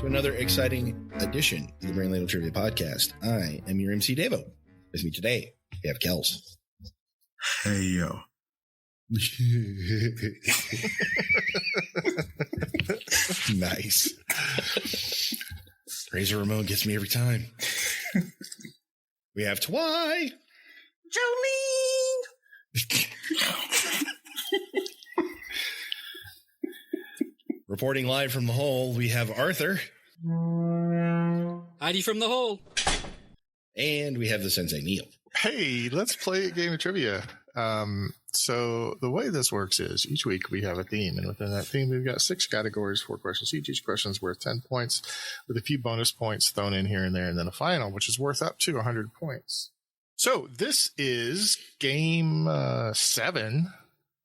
to another exciting edition of the Brain Ladle Trivia Podcast. I am your MC Davo. With me today, we have Kels. Hey, yo. Nice. Razor Ramon gets me every time. We have Twy. Jolene. Reporting live from the hole, we have Arthur. Heidi from the hole. And we have the Sensei Neil. Hey, let's play a game of trivia. So the way this works is each week we have a theme, and within that theme we've got 6 categories, 4 questions each. Each question is worth 10 points with a few bonus points thrown in here and there, and then a final, which is worth up to 100 points. So this is game 7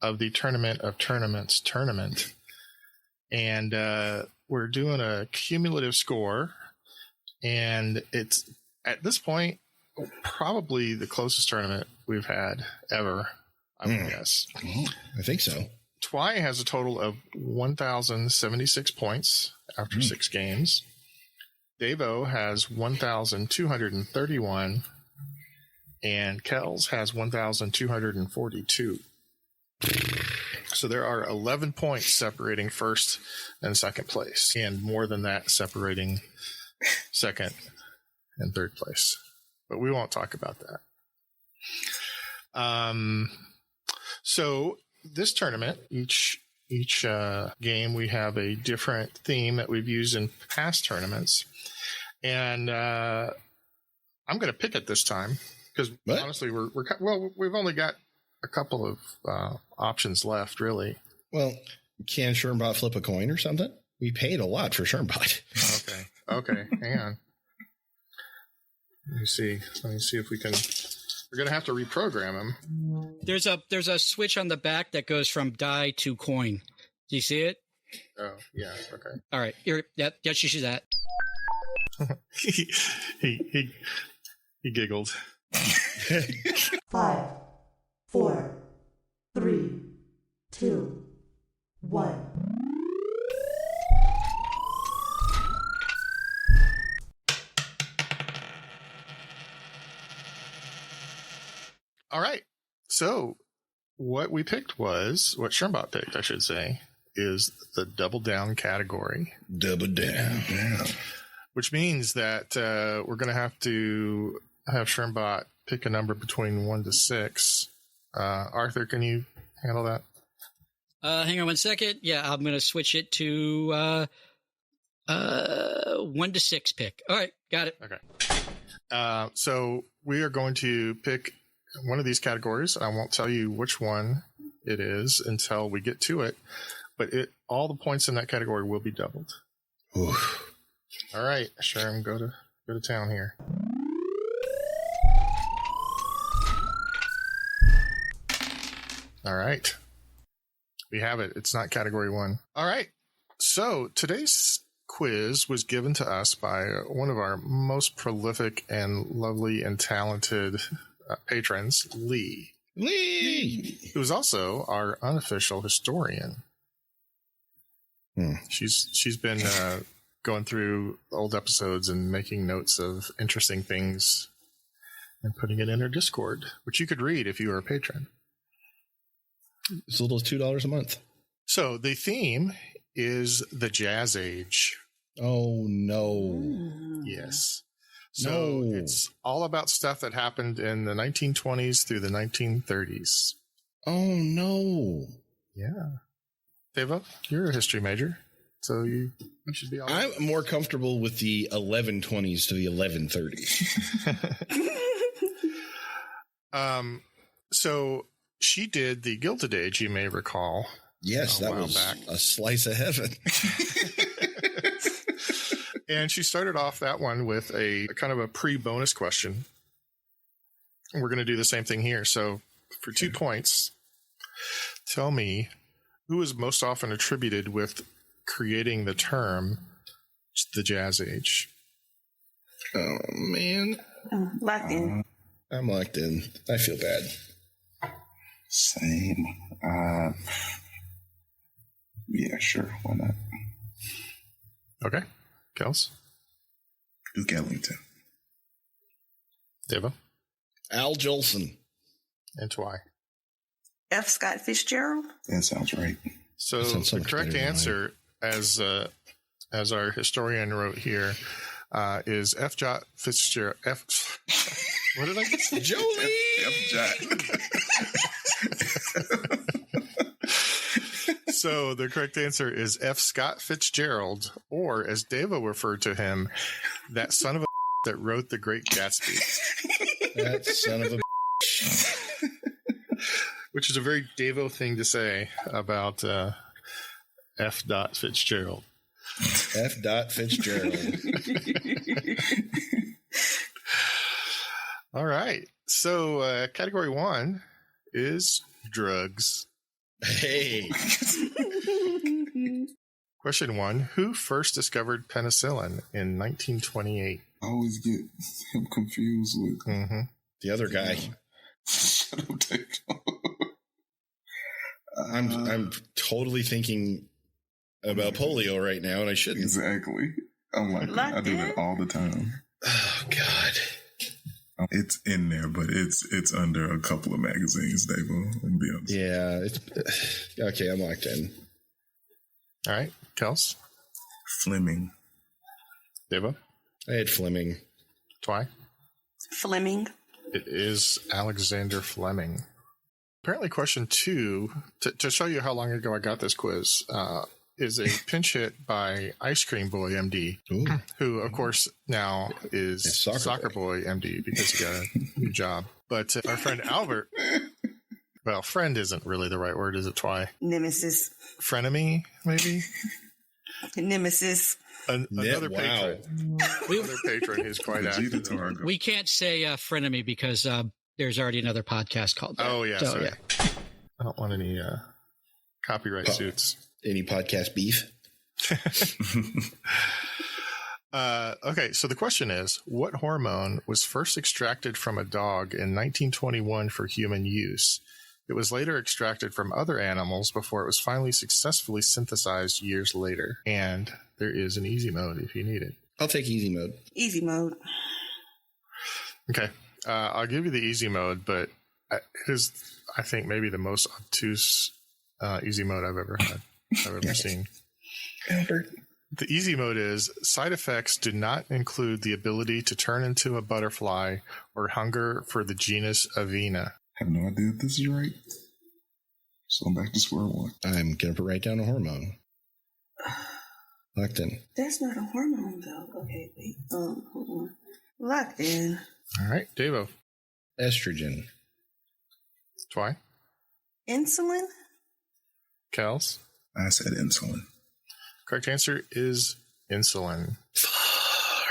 of the Tournament of Tournaments tournament. And we're doing a cumulative score, and it's at this point probably the closest tournament we've had ever, I would guess. I think so. Twy has a total of 1,076 points after 6 games. Davo has 1,231, and Kels has 1,242. So there are 11 points separating first and second place, and more than that separating second and third place. But we won't talk about that. So this tournament, each game, we have a different theme that we've used in past tournaments, and I'm going to pick it this time because honestly, we've only got a couple of options left, really. Well, can Shermbot flip a coin or something? We paid a lot for Shermbot. Okay. Hang on. Let me see if we can. We're gonna have to reprogram him. There's a switch on the back that goes from die to coin. Do you see it? Oh yeah. Okay. All right. Here. Yep. Yes, you see that. he giggled. 5, 4, 3, 2, 1. All right. So what Shermbot picked, I should say, is the double down category. Double down. Which means that we're going to have to have Shermbot pick a number between 1 to 6. Arthur, can you handle that? Hang on one second. Yeah, I'm going to switch it to 1 to 6 pick. All right, got it. Okay. So we are going to pick one of these categories. I won't tell you which one it is until we get to it, but all the points in that category will be doubled. Oof. All right, Sherm, go to town here. All right. We have it. It's not category 1. All right. So today's quiz was given to us by one of our most prolific and lovely and talented patrons, Leigh. Leigh! Who is also our unofficial historian. She's been going through old episodes and making notes of interesting things and putting it in her Discord, which you could read if you were a patron. It's a little $2 a month. So the theme is the Jazz Age. Oh, no. Yes. So it's all about stuff that happened in the 1920s through the 1930s. Oh, no. Yeah. Deva, you're a history major, so you should be all right. I'm more comfortable with the 1120s to the 1130s. So she did the Gilded Age, you may recall. Yes, that was back. A slice of heaven. And she started off that one with a kind of a pre-bonus question. And we're going to do the same thing here. So for 2 points, tell me who is most often attributed with creating the term the Jazz Age? Oh, man. Locked in. I'm locked in. I feel bad. Same. Yeah, sure. Why not? Okay. Kels? Duke Ellington. Devo? Al Jolson. And Twy. F. Scott Fitzgerald. That sounds right. So That sounds so the much correct better than answer, as our historian wrote here, is F. Fitzgerald. What did I just say? Jolie! So the correct answer is F. Scott Fitzgerald, or as Devo referred to him, that son of a that wrote The Great Gatsby. That son of a Which is a very Devo thing to say about F. Fitzgerald. F. Fitzgerald. All right. So category 1 is drugs. Hey. Question 1. Who first discovered penicillin in 1928? I always get him confused with The other guy. Shut up, Dave. I'm totally thinking about polio right now, and I shouldn't. Exactly. I'm like, I do that all the time. Oh, God. It's in there, but it's under a couple of magazines, Dave. I'll be honest. Yeah. It's okay, I'm locked in. All right. Kels? Fleming. Devo? I had Fleming. Twy? Fleming. It is Alexander Fleming. Apparently, question 2, to show you how long ago I got this quiz, is a pinch hit by Ice Cream Boy MD, Ooh. who, of course, now is It's Soccer Boy MD because he got a new job. But our friend Albert, well, friend isn't really the right word, is it, Twy? Nemesis. Frenemy, maybe? Nemesis. Another Wow. patron. Another patron who's quite Vegeta active. to our We can't say frenemy because there's already another podcast called that. Oh, yeah, So, sorry. I don't want any copyright suits. Any podcast beef? Okay, so the question is, what hormone was first extracted from a dog in 1921 for human use? It was later extracted from other animals before it was finally successfully synthesized years later. And there is an easy mode if you need it. I'll take easy mode. Easy mode. Okay, I'll give you the easy mode, but it is, I think, maybe the most obtuse easy mode I've ever had. I've ever seen. Albert. The easy mode is side effects do not include the ability to turn into a butterfly or hunger for the genus Avena. I have no idea if this is right. So I'm back to square one. I'm going to put right down a hormone. Locked in. That's not a hormone, though. Okay, wait. Hold on. Locked in. All right, Devo. Estrogen. Twy. Insulin? Kels. I said insulin. Correct answer is insulin. Far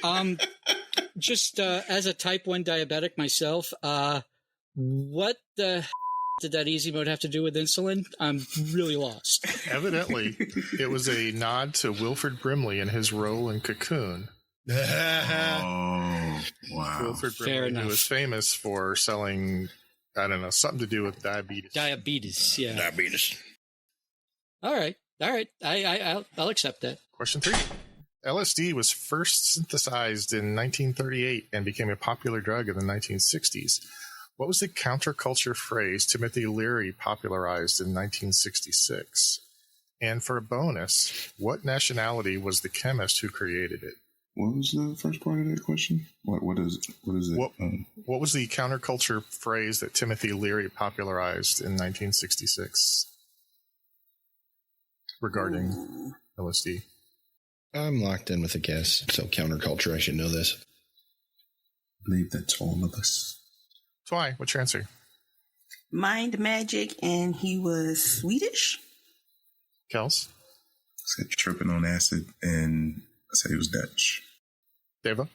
out, man. Just as a type 1 diabetic myself, what the did that easy mode have to do with insulin? I'm really lost. Evidently, it was a nod to Wilfred Brimley and his role in Cocoon. Oh, wow. Wilfred Fair Brimley, enough. who was famous for selling, I don't know, something to do with diabetes. Diabetes, yeah. Diabetes. All right. I'll accept that. Question 3. LSD was first synthesized in 1938 and became a popular drug in the 1960s. What was the counterculture phrase Timothy Leary popularized in 1966? And for a bonus, what nationality was the chemist who created it? What was the first part of that question? What is it? What was the counterculture phrase that Timothy Leary popularized in 1966 regarding LSD? I'm locked in with a guess. So counterculture, I should know this. I believe that's all of us. Twy, what's your answer? Mind magic, and he was Swedish? Kels? I said tripping on acid, and I said he was Dutch. Devo?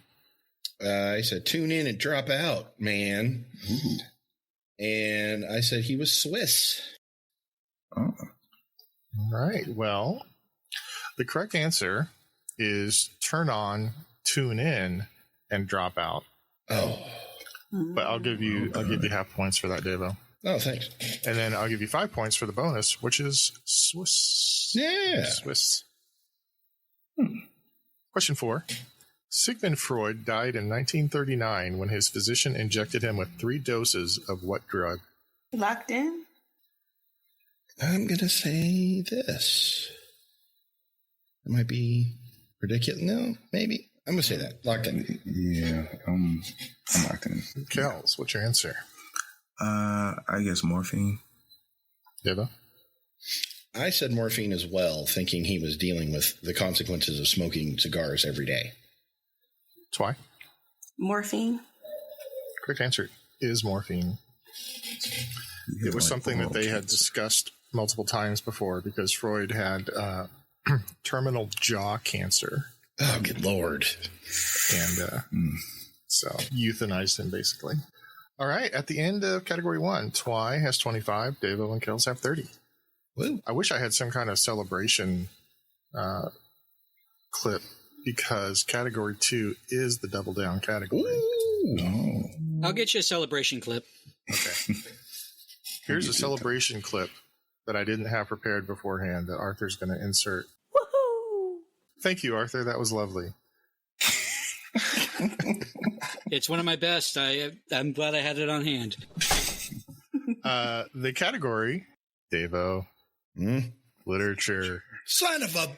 I said tune in and drop out, man. Ooh. And I said he was Swiss. Oh. All right. Well, the correct answer is turn on, tune in, and drop out. Oh. But I'll give you half points for that, Devo. Oh, thanks. And then I'll give you 5 points for the bonus, which is Swiss. Yeah. Swiss. Question 4. Sigmund Freud died in 1939 when his physician injected him with 3 doses of what drug? Locked in? I'm going to say this. It might be ridiculous. No, maybe. I'm going to say that. Locked in. Yeah, I'm locked in. Kels, what's your answer? I guess morphine. Deva? I said morphine as well, thinking he was dealing with the consequences of smoking cigars every day. Twy? Morphine? Correct answer is morphine. It was something that they had discussed multiple times before because Freud had terminal jaw cancer. Oh, good Lord. And so euthanized him, basically. All right. At the end of category 1, Twy has 25, Devo and Kels have 30. Woo. I wish I had some kind of celebration clip because category 2 is the double down category. Ooh. I'll get you a celebration clip. Okay. Here's a celebration clip that I didn't have prepared beforehand that Arthur's going to insert. Woohoo! Thank you, Arthur. That was lovely. It's one of my best. I'm glad I had it on hand. The category, Devo, literature. Son of a...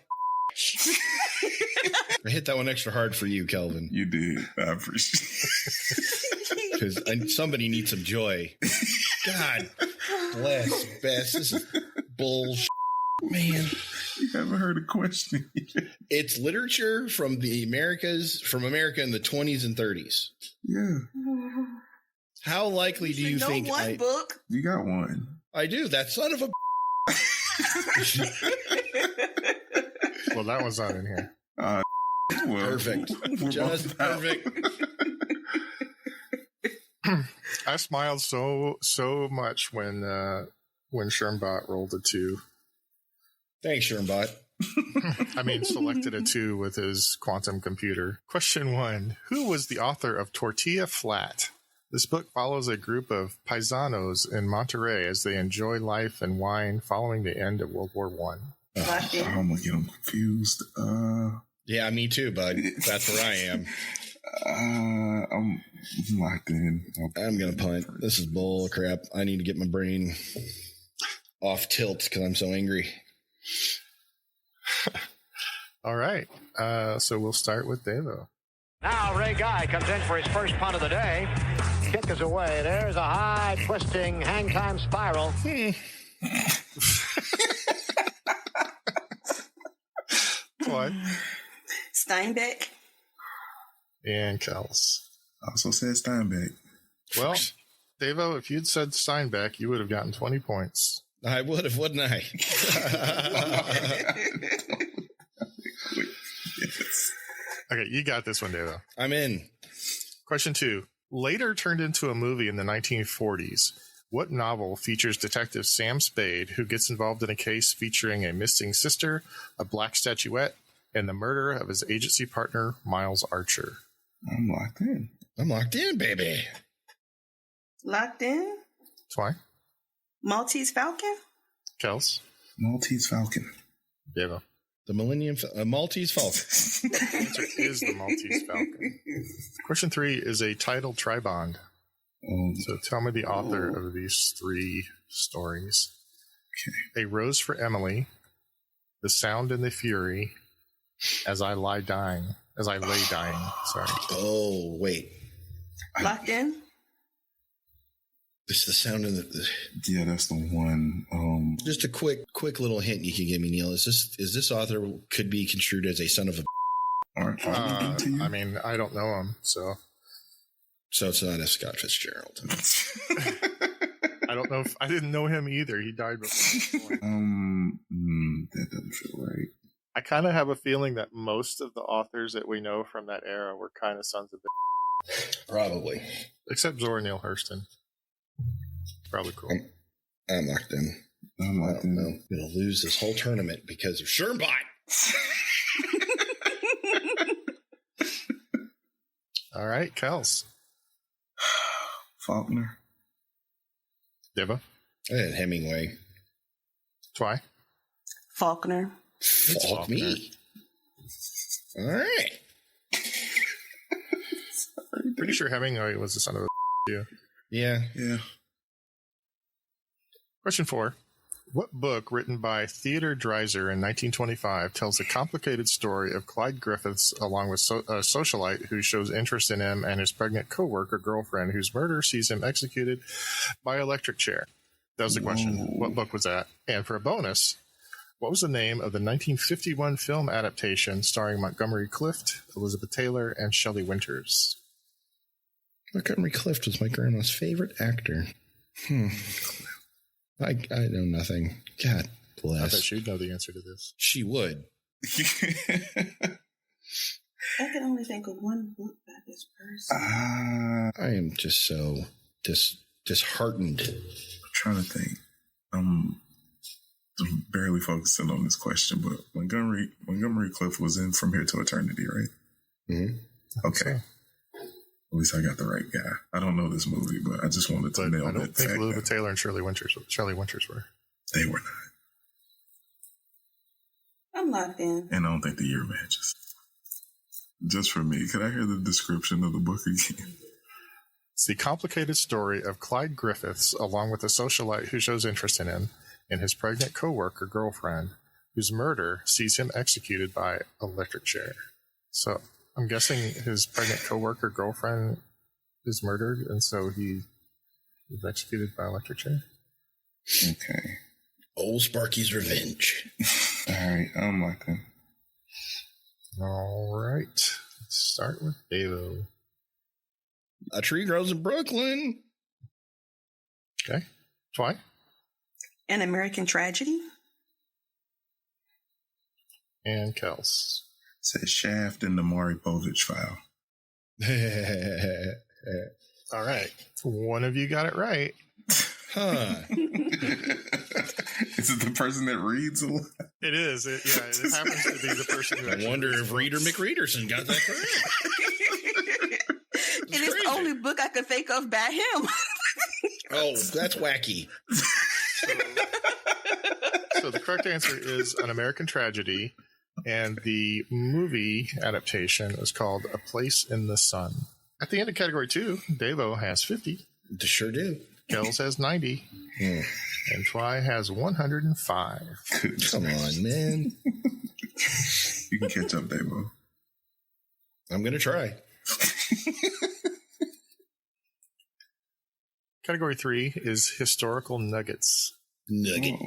I hit that one extra hard for you, Kelvin. You did. I appreciate it. Because somebody needs some joy. God bless Bess. This is bullshit, man. You haven't heard a question yet. It's literature from America in the 20s and 30s. Yeah. How likely do you think one book? You got one. I do? That son of a... Well, that one's not in here. Well, Perfect. we're Just both out. perfect. I smiled so much when Shermbot rolled a 2. Thanks, Shermbot. I mean, selected a 2 with his quantum computer. Question 1. Who was the author of Tortilla Flat? This book follows a group of paisanos in Monterey as they enjoy life and wine following the end of World War I. Locked in? I'm gonna get them confused. Yeah, me too, bud. That's where I am. I'm locked in. I'm going to punt. This is bull crap. I need to get my brain off tilt because I'm so angry. All right. So we'll start with Devo. Now Ray Guy comes in for his first punt of the day. Kick is away. There's a high, twisting, hang time spiral. What? Steinbeck? And Kels. I also said Steinbeck. Well, Devo, if you'd said Steinbeck, you would have gotten 20 points. I would have, wouldn't I? Okay, you got this one, Devo. I'm in. Question 2. Later turned into a movie in the 1940s, what novel features Detective Sam Spade, who gets involved in a case featuring a missing sister, a black statuette, and the murder of his agency partner, Miles Archer? I'm locked in. I'm locked in, baby. Locked in? Twy? Maltese Falcon? Kels? Maltese Falcon. Devo. The Millennium Maltese Falcon. The answer is the Maltese Falcon. Question 3 is a titled tribond. So tell me the author of these 3 stories. Okay. A Rose for Emily, The Sound and the Fury, As I Lay Dying. Sorry. Oh, wait. Locked in? This is the sound of the... Yeah, that's the one. Just a quick little hint you can give me, Neil. Is this author could be construed as a son of a... All right, I'll leave it to you. I mean, I don't know him, so... So it's not F. Scott Fitzgerald. I don't know if... I didn't know him either. He died before. That doesn't feel right. I kind of have a feeling that most of the authors that we know from that era were kind of sons of bitch. Probably. Except Zora Neale Hurston. Probably cool. I'm locked in. I'm I locked don't in. know. I'm going to lose this whole tournament because of Shermbot. All right, Kels. Faulkner. Deva? I had Hemingway. Twy? Faulkner. Fault me. All right. Pretty sure Hemingway was the son of a too. Yeah. Question 4. What book written by Theodore Dreiser in 1925 tells the complicated story of Clyde Griffiths along with a socialite who shows interest in him and his pregnant co-worker girlfriend whose murder sees him executed by electric chair? That was the question. What book was that? And for a bonus, what was the name of the 1951 film adaptation starring Montgomery Clift, Elizabeth Taylor, and Shelley Winters? Montgomery Clift was my grandma's favorite actor. I know nothing. God bless. I bet she'd know the answer to this. She would. I can only think of one book by this person. I am just so disheartened. I'm trying to think. I'm barely focusing on this question, but Montgomery Clift was in From Here to Eternity, right? Mm-hmm. Okay. At least I got the right guy. I don't know this movie, but I just wanted to nail that. I don't think fact Elizabeth Taylor and Shelley Winters were. They were not. I'm locked in. And I don't think the year matches. Just for me, could I hear the description of the book again? It's the complicated story of Clyde Griffiths along with a socialite who shows interest in him and his pregnant co-worker girlfriend whose murder sees him executed by electric chair. So I'm guessing his pregnant co-worker girlfriend is murdered, and so he is executed by electric chair. Okay. Old Sparky's Revenge. All right, I'm locked in. All right. Let's start with Devo. A Tree Grows in Brooklyn. Okay. Twy? An American Tragedy. And Kels. Says Shaft and the Maury Povich File. All right. One of you got it right. Huh. Is it the person that reads a lot? It is. It happens to be the person who I wonder if Reader McReaderson got that correct. It is the only book I could think of by him. Oh, that's wacky. So the correct answer is An American Tragedy, and the movie adaptation is called A Place in the Sun. At the end of category 2, Devo has 50. They sure do. Kells has 90. And Twy has 105. Come on, man. You can catch up, Devo. I'm going to try. Category 3 is Historical Nuggets. Nugget.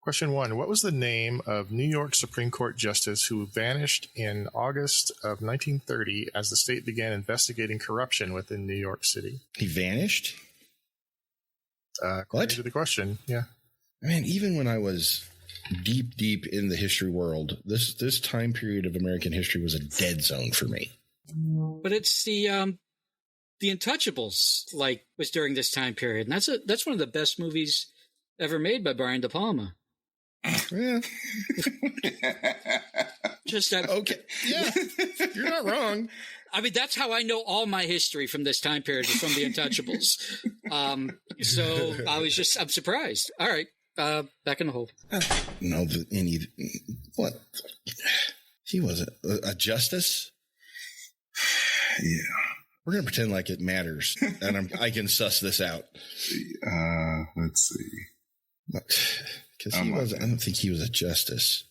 Question 1. What was the name of New York Supreme Court Justice who vanished in August of 1930 as the state began investigating corruption within New York City? He vanished? According to the question, yeah. Man, even when I was deep in the history world, this time period of American history was a dead zone for me. But it's the Untouchables, was during this time period, and that's one of the best movies ever made by Brian De Palma. Yeah. Just that. Okay. Yeah. You're not wrong. I mean, that's how I know all my history from this time period is from the Untouchables. So I'm surprised. All right. Back in the hole. No, what? He wasn't a justice? Yeah. We're going to pretend like it matters, and I can suss this out. Let's see. Because I don't think he was a justice.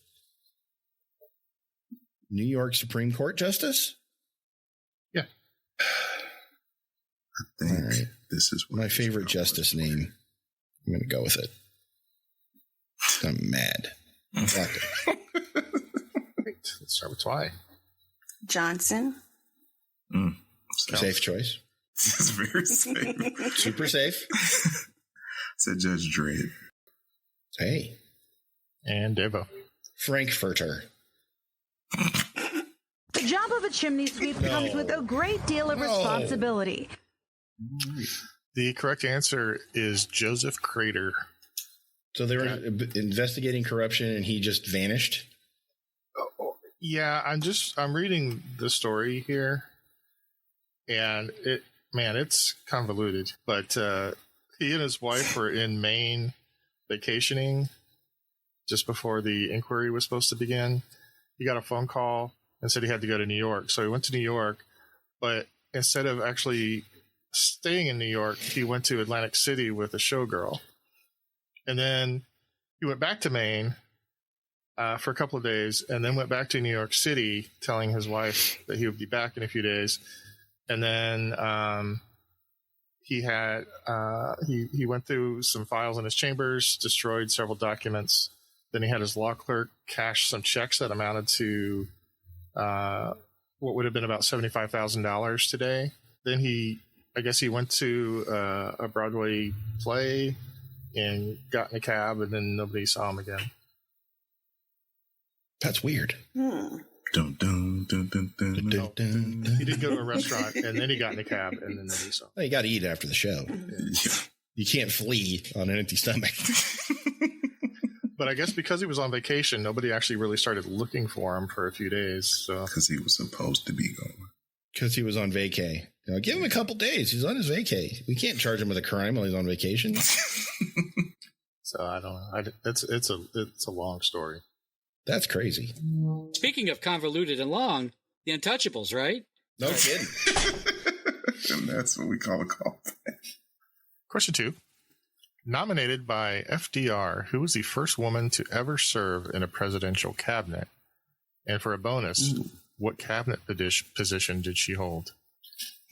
New York Supreme Court Justice? Yeah. I think this is my favorite justice name. I'm going to go with it. I'm mad. Great. Let's start with Twy. Johnson. Safe choice. This is very safe. Super safe. Said Judge Dredd. Hey. And Devo. Frankfurter. The job of a chimney sweep comes with a great deal of responsibility. The correct answer is Joseph Crater. So they were investigating corruption and he just vanished? Yeah, I'm reading the story here, and it's convoluted, but He and his wife were in Maine vacationing just before the inquiry was supposed to begin. He got a phone call and said he had to go to New York. So he went to New York, but instead of actually staying in New York, he went to Atlantic City with a showgirl. And then he went back to Maine for a couple of days, and then went back to New York City, telling his wife that he would be back in a few days. And then he went through some files in his chambers, destroyed several documents. Then he had his law clerk cash some checks that amounted to what would have been about $75,000 today. Then I guess he went to a Broadway play and got in a cab, and then nobody saw him again. That's weird. Dun, dun, dun, dun, dun, dun, dun. He did go to a restaurant, and then he got in a cab, and then nobody saw him. Well, you got to eat after the show. Yeah. You can't flee on an empty stomach. But I guess because he was on vacation, nobody actually really started looking for him for a few days. So Because he was supposed to be going. Because he was on vacay. You know, give him a couple days. He's on his vacay. We can't charge him with a crime while he's on vacation. So I don't know. It's a long story. That's crazy. Speaking of convoluted and long, the Untouchables, right? No kidding. And that's what we call a callback. Question 2. Nominated by FDR, who was the first woman to ever serve in a presidential cabinet? And for a bonus, what cabinet position did she hold?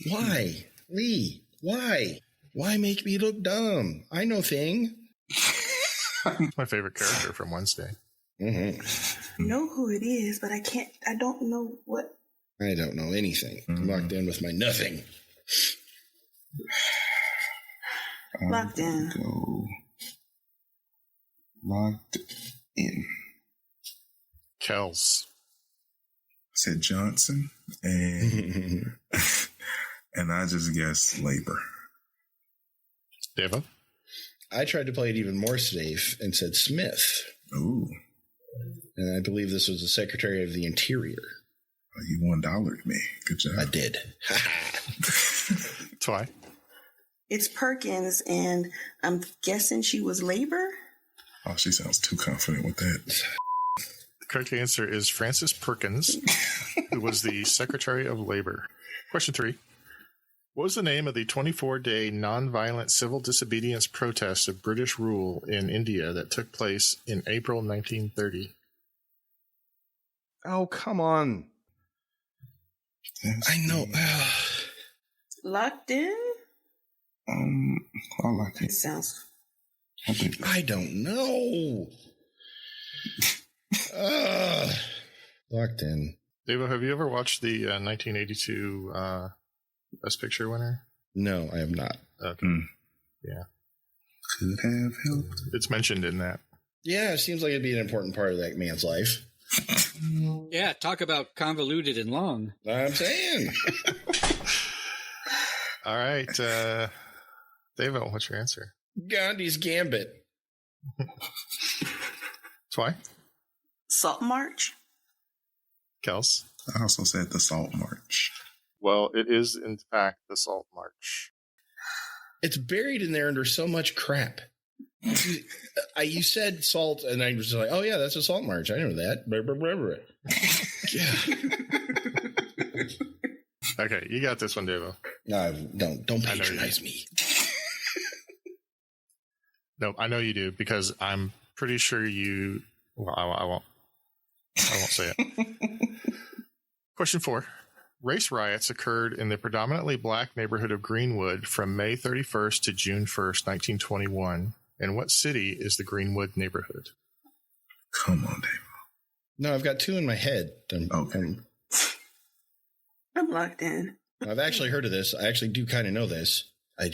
Why? Leigh, why? Why make me look dumb? I know thing. My favorite character from Wednesday. Mm-hmm. I know who it is, but I don't know what. I don't know anything. I'm locked in with my nothing. Locked in. Go. Locked in. Kels. I said Johnson, and and I just guessed Labor. Deva. I tried to play it even more safe and said Smith. Ooh. And I believe this was the Secretary of the Interior. Oh, you $1'd me. Good job. I did. Twy. It's Perkins, and I'm guessing she was Labor. Oh, she sounds too confident with that. The correct answer is Frances Perkins, who was the Secretary of Labor. Question 3. What was the name of the 24-day nonviolent civil disobedience protest of British rule in India that took place in April 1930? Oh, come on. I know. Locked in? I like It it. sounds. I think I don't know. Locked in. Devo, have you ever watched the 1982 Best Picture winner? No, I have not. Okay. Yeah. could have helped. It's mentioned in that. Yeah, it seems like it'd be an important part of that man's life. Yeah, talk about convoluted and long. I'm saying. All right. Devo, what's your answer? Gandhi's Gambit. Twy? Salt March? Kels? I also said the Salt March. Well, it is, in fact, the Salt March. It's buried in there under so much crap. You said salt, and I was just like, oh, yeah, that's a Salt March. I know that. Yeah. Okay, you got this one, Devo. No, don't patronize me. No, I know you do, because I'm pretty sure you... Well, I won't say it. Question 4. Race riots occurred in the predominantly black neighborhood of Greenwood from May 31st to June 1st, 1921. In what city is the Greenwood neighborhood? Come on, Dave. No, I've got two in my head. Okay. I'm locked in. I've actually heard of this. I actually do kind of know this. I've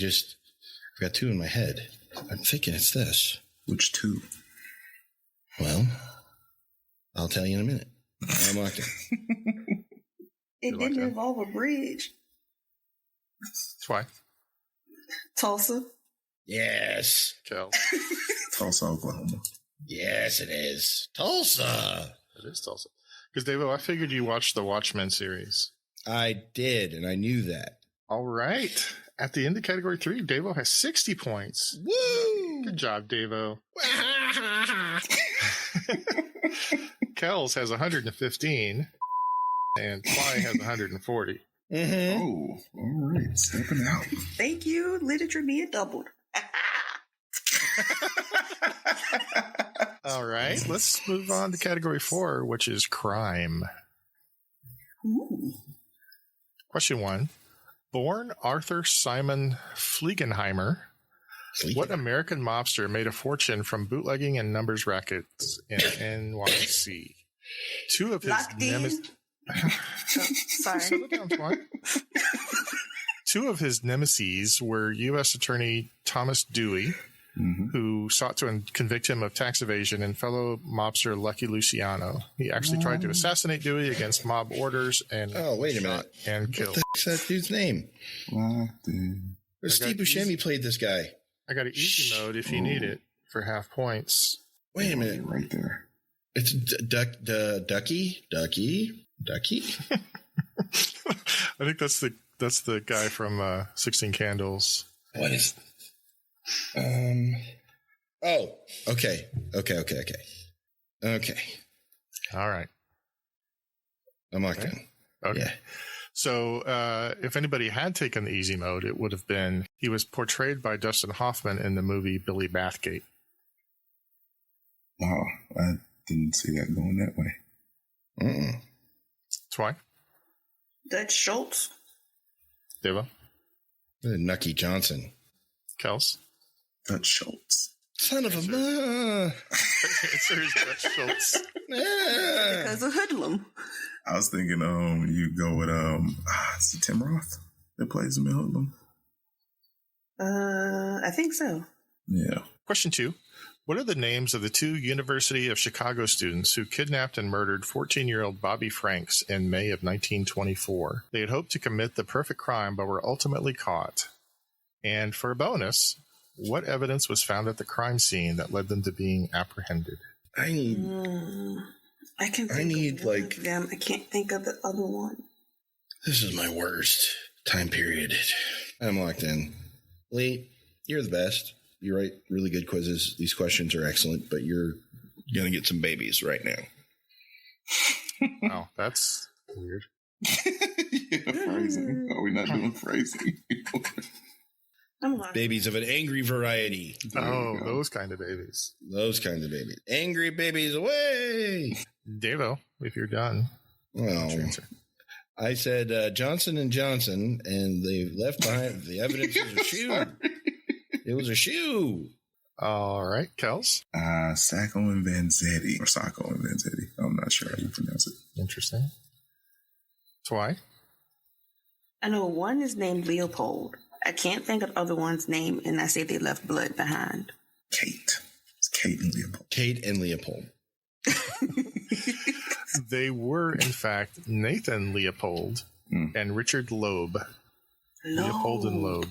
got two in my head. I'm thinking it's this. Which two? Well, I'll tell you in a minute. I'm locked in. It You're didn't locked in. involve a bridge. Twy? Tulsa? Yes. Kel? Tulsa, Oklahoma. Yes, it is. Tulsa. It is Tulsa. Because, Devo, I figured you watched the Watchmen series. I did, and I knew that. All right. At the end of category 3, Davo has 60 points. Woo! Good job, Davo. Kells has 115, and Twy has 140. Mm-hmm. Oh, all right. Stepping out. Thank you. Literature being doubled. All right, let's move on to category 4, which is crime. Ooh. Question 1. Born Arthur Simon Fliegenheimer, what American mobster made a fortune from bootlegging and numbers rackets in NYC? Two of his nemesis. Sorry. Settle down, Twy. Two of his nemeses were U.S. Attorney Thomas Dewey, who sought to convict him of tax evasion, and fellow mobster Lucky Luciano. He actually tried to assassinate Dewey against mob orders and wait a minute. And killed. What the heck's that dude's name? Steve Buscemi played this guy. I got an easy mode if you need it for half points. Wait a minute. Right there. It's Ducky? I think that's the guy from 16 Candles. What is... Oh, okay. All right. I'm locked in. Okay. Yeah. So if anybody had taken the easy mode, it would have been, he was portrayed by Dustin Hoffman in the movie Billy Bathgate. Oh, I didn't see that going that way. Twy? Dutch Schultz. Deva? Nucky Johnson. Kels? Dutch Schultz. Son of a... Answer is Dutch Schultz. Because of Hoodlum. I was thinking you go with is it Tim Roth that plays him in Hoodlum? I think so. Yeah. Question 2. What are the names of the two University of Chicago students who kidnapped and murdered 14-year-old Bobby Franks in May of 1924? They had hoped to commit the perfect crime, but were ultimately caught. And for a bonus, what evidence was found at the crime scene that led them to being apprehended? I need of them. I can't think of the other one. This is my worst time period. I'm locked in. Leigh, you're the best. You write really good quizzes. These questions are excellent, but you're going to get some babies right now. Wow, that's weird. Phrasing. Are we not doing phrasing? Babies of an angry variety. Oh, those kind of babies. Those kind of babies. Angry babies away. Devo, if you're done. Well, I said Johnson & Johnson, and they left behind the evidence was a shoe. It was a shoe. All right, Kels. Sacco and Vanzetti. Or Sacco and Vanzetti. I'm not sure how you pronounce it. Interesting. Twy? I know one is named Leopold. I can't think of the other one's name, and I say they left blood behind. Kate. It's Kate and Leopold. Kate and Leopold. They were, in fact, Nathan Leopold and Richard Loeb. Leopold and Loeb.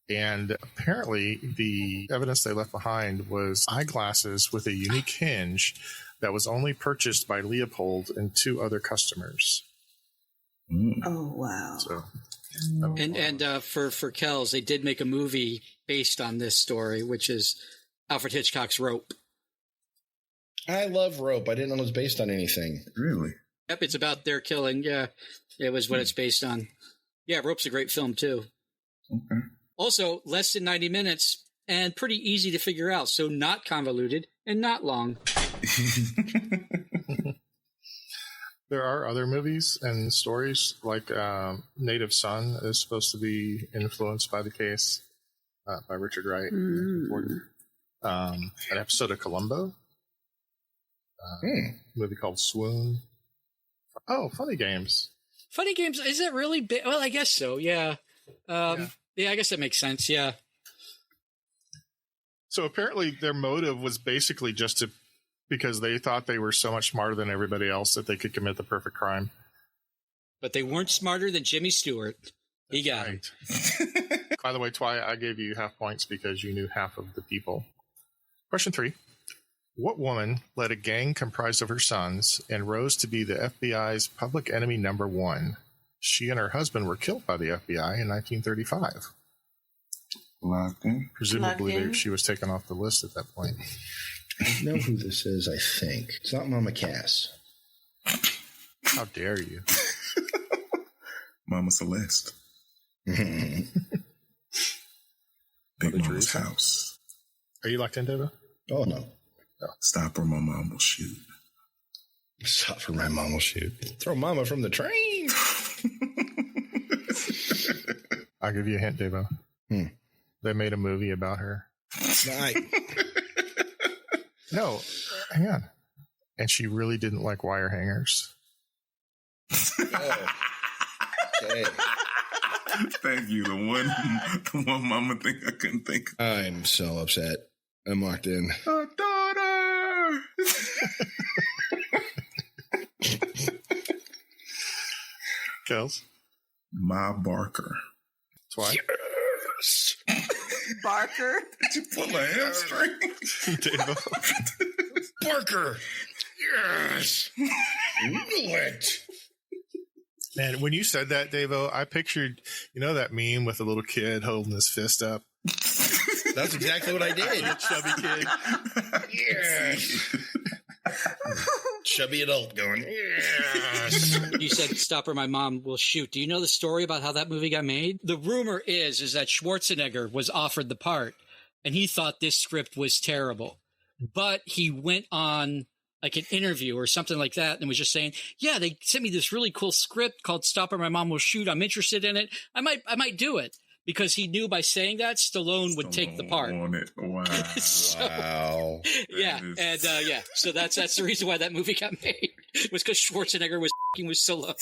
And apparently the evidence they left behind was eyeglasses with a unique hinge that was only purchased by Leopold and two other customers. Oh, wow. So, and for Kells, they did make a movie based on this story, which is Alfred Hitchcock's Rope. I love Rope. I didn't know it was based on anything. Really? Yep, it's about their killing. Yeah, it was what it's based on. Yeah, Rope's a great film, too. Okay. Also, less than 90 minutes and pretty easy to figure out, so not convoluted and not long. There are other movies and stories, like Native Son is supposed to be influenced by the case by Richard Wright. An episode of Columbo. Movie called Swoon. Oh, Funny Games. Funny Games, is it really big? Well, I guess so, yeah. Yeah, I guess that makes sense, yeah. So apparently their motive was basically just because they thought they were so much smarter than everybody else that they could commit the perfect crime. But they weren't smarter than Jimmy Stewart. He got him. By the way, Twy, I gave you half points because you knew half of the people. Question 3. What woman led a gang comprised of her sons and rose to be the FBI's public enemy number 1? She and her husband were killed by the FBI in 1935. Locked in. Presumably, Locked in. she was taken off the list at that point. I know who this is, I think. It's not Mama Cass. How dare you? Mama Celeste. Mhm. Big Mother Mama's Teresa. house. Are you locked in, David? Oh, no. Stop or my mom will shoot. Stop for my mom will shoot. Throw Mama from the train. I'll give you a hint, Devo. They made a movie about her. No, hang on. And she really didn't like wire hangers. Oh. Okay. Thank you. The one mama thing I couldn't think of. I'm so upset. I'm locked in. Oh, daughter! Kels? Ma Barker. Twice. Yes. Barker. Did you pull a hamstring? Devo? Barker. Yes. Knew it. Man, when you said that, Devo, I pictured, that meme with a little kid holding his fist up. That's exactly what I did. Chubby kid. Yes. Chubby adult going, yes. You said stop or my mom will shoot. Do you know the story about how that movie got made? The rumor is that Schwarzenegger was offered the part and he thought this script was terrible. But he went on like an interview or something like that and was just saying, yeah, they sent me this really cool script called Stop or My Mom Will Shoot. I'm interested in it. I might do it. Because he knew by saying that, Stallone would take the part. On it. Wow. Wow. Yeah, and so that's the reason why that movie got made. Was because Schwarzenegger was f***ing with Stallone.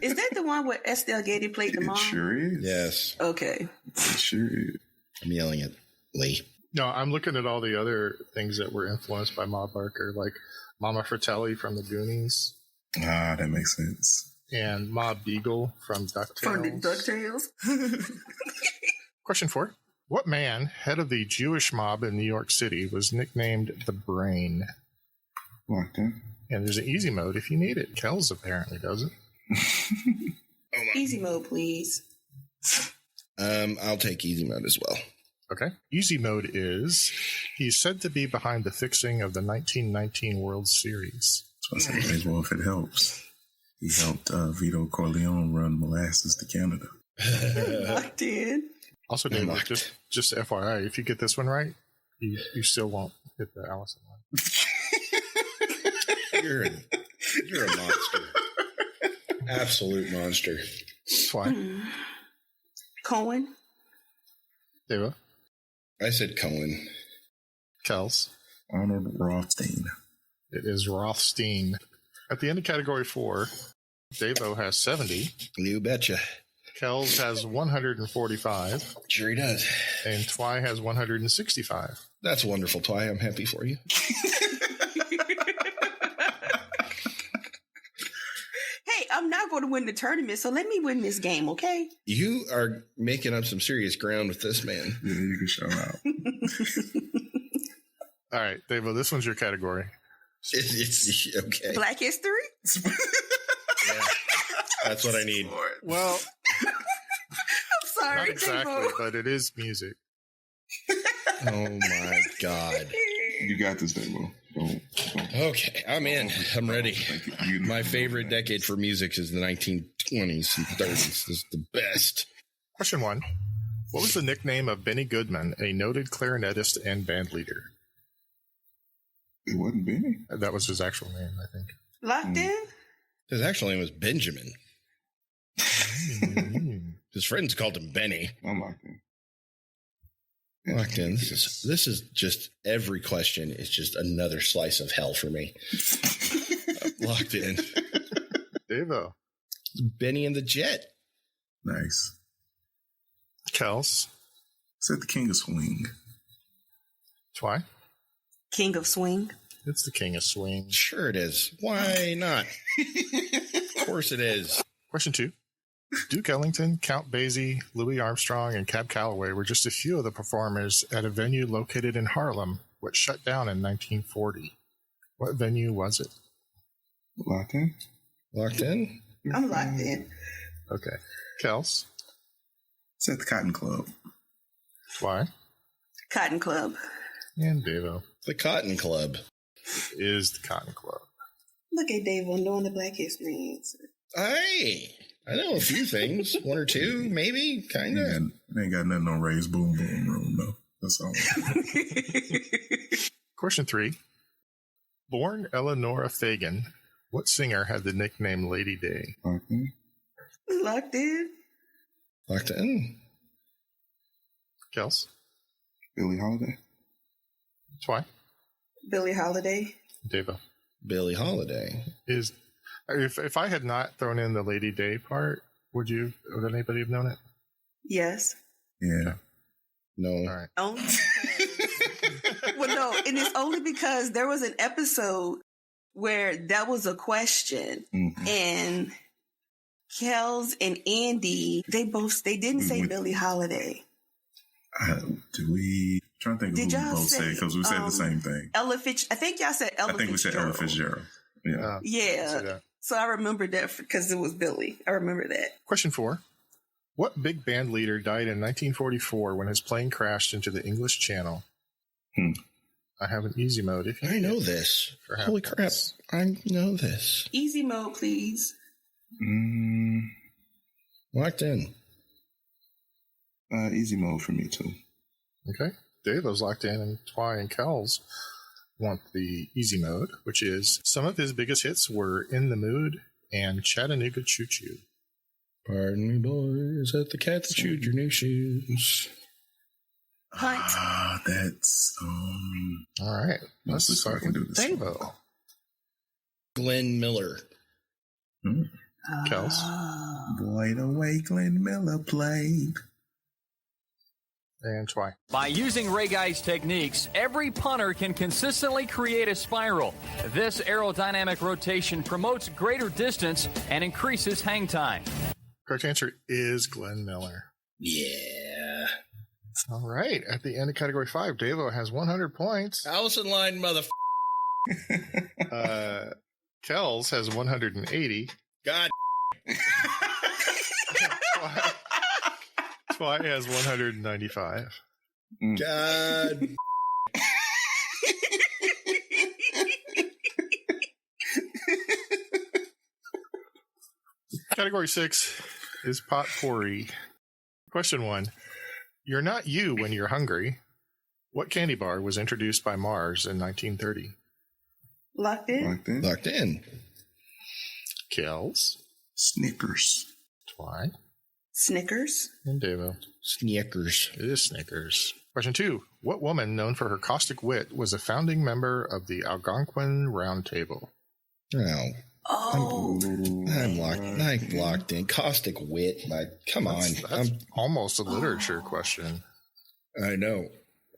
Is that the one where Estelle Getty played the It mom? sure is. Yes. Okay. It sure is. I'm yelling at Leigh. No, I'm looking at all the other things that were influenced by Ma Barker, like Mama Fratelli from the Goonies Ah, that makes sense. and Ma Beagle from DuckTales. From the DuckTales? Question 4. What man, head of the Jewish mob in New York City, was nicknamed the Brain? Locked in. And there's an easy mode if you need it. Kells apparently does it. Easy mode, please. I'll take easy mode as well. Okay. Easy mode is he's said to be behind the fixing of the 1919 World Series. So I said, may as well if it helps. He helped Vito Corleone run molasses to Canada. Locked in. Also, David, just FYI, if you get this one right, you still won't hit the Allison one. You're a monster. Absolute monster. That's why. Cohen. David, I said Cohen. Kells. Arnold Rothstein. It is Rothstein. At the end of category 4, Davo has 70. You betcha. Kells has 145. Sure he does. And Twy has 165. That's wonderful, Twy. I'm happy for you. Hey, I'm not going to win the tournament, so let me win this game, okay? You are making up some serious ground with this man. Yeah, you can show out. All right, Davo, this one's your category. It's okay. Black history? Yeah, that's what I need. Well, I'm sorry, not exactly, Davo. but it is music. Oh my God. You got this, Davo. Don't. Okay, I'm in. I'm ready. You know. My favorite decade for music is the 1920s and 30s. This is the best. Question 1. What was the nickname of Benny Goodman, a noted clarinetist and band leader? It wasn't Benny. That was his actual name, I think. Locked in? His actual name was Benjamin. His friends called him Benny. I'm locked in. Locked in. This is just every question is just another slice of hell for me. Locked in. Davo. Benny and the Jet. Nice. Kels. Said the King of Swing. Twy. King of Swing. It's the King of Swing. Sure it is. Why not? Of course it is. Question 2. Duke Ellington, Count Basie, Louis Armstrong, and Cab Calloway were just a few of the performers at a venue located in Harlem, which shut down in 1940. What venue was it? Locked in. Locked in? I'm locked in. Okay. Kels? It's at the Cotton Club. Why? Cotton Club. And Davo. The Cotton Club. Is the Cotton Club. Look at Davo knowing the Black History answer. Hey, I know a few things. One or two, maybe, kind of. They ain't got nothing on Ray's Boom Boom Room, though. That's all. Question 3. Born Eleonora Fagan, what singer had the nickname Lady Day? Locked in. Locked in. Kels? Billie Holiday. That's why. Billie Holiday. Davo. Billie Holiday. If I had not thrown in the Lady Day part, would anybody have known it? Yes. Yeah. No. All right. Only well, no, and it's only because there was an episode where that was a question, and Kels and Andy, they didn't say Billie Holiday. Trying to think of who we both said, because we said the same thing. I think y'all said Ella Fitzgerald. I think we said Ella Fitzgerald. Yeah. Yeah. So I remember that because it was Billie. I remember that. Question 4. What big band leader died in 1944 when his plane crashed into the English Channel? I have an easy mode. If you I know this. Holy crap. I know this. Easy mode, please. Locked in. Easy mode for me, too. Okay. Davo's locked in, and Twy and Kels want the easy mode, which is some of his biggest hits were In the Mood and Chattanooga Choo Choo. Pardon me, boys, at the cat that chewed your new shoes. Punt. That's all right. Let's start with Davo. Glenn Miller. Kels. Boy, the way Glenn Miller played. And Twy. By using Ray Guy's techniques, every punter can consistently create a spiral. This aerodynamic rotation promotes greater distance and increases hang time. Correct answer is Glenn Miller. Yeah. All right. At the end of Category 5, Davo has 100 points. House in line, Kels has 180. God. Twy has 195. God. Category 6 is potpourri. Question 1. You're not you when you're hungry. What candy bar was introduced by Mars in 1930? Locked in. Locked in. Kels. Snickers. Twy. Snickers. And Davo. Snickers. It is Snickers. Question 2. What woman known for her caustic wit was a founding member of the Algonquin Round Table? Oh. I'm locked in. Caustic wit. Come on. That's almost a literature question. I know.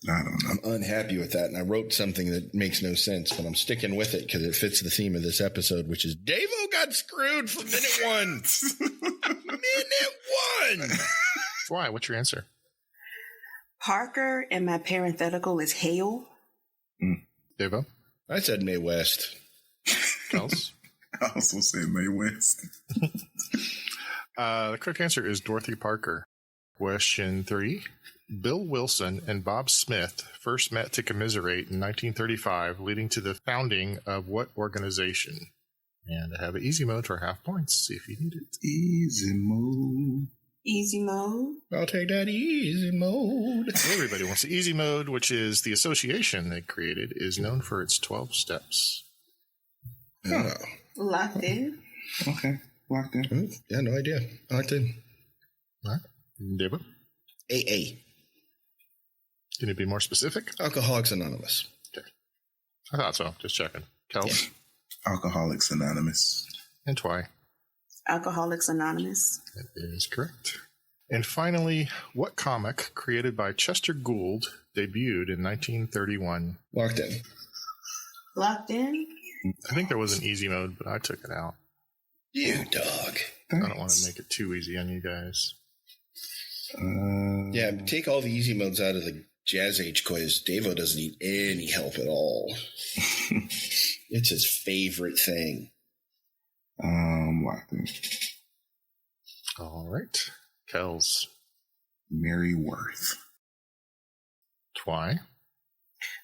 I don't know. I'm unhappy with that, and I wrote something that makes no sense, but I'm sticking with it because it fits the theme of this episode, which is Davo got screwed from minute one. Minute one. Why? What's your answer? Parker, and my parenthetical is Hale. Davo? I said Mae West. Kels? I also said Mae West. The correct answer is Dorothy Parker. Question 3. Bill Wilson and Bob Smith first met to commiserate in 1935, leading to the founding of what organization? And I have an easy mode for half points. See if you need it. Easy mode. Easy mode. I'll take that easy mode. Everybody wants the easy mode, which is the association they created, is known for its 12 steps. Oh. Locked in. Okay. Locked in. Yeah, no idea. Locked in. All right. Debo? AA. Can you be more specific? Alcoholics Anonymous. Okay. I thought so. Just checking. Kels? Yeah. Alcoholics Anonymous. And Twy? Alcoholics Anonymous. That is correct. And finally, what comic created by Chester Gould debuted in 1931? Locked in. Locked in. I think there was an easy mode, but I took it out. You dog. I don't want to make it too easy on you guys. Yeah, take all the easy modes out of the Jazz Age quiz. Davo doesn't need any help at all. It's his favorite thing. Locked in. All right. Kels. Mary Worth. Twy.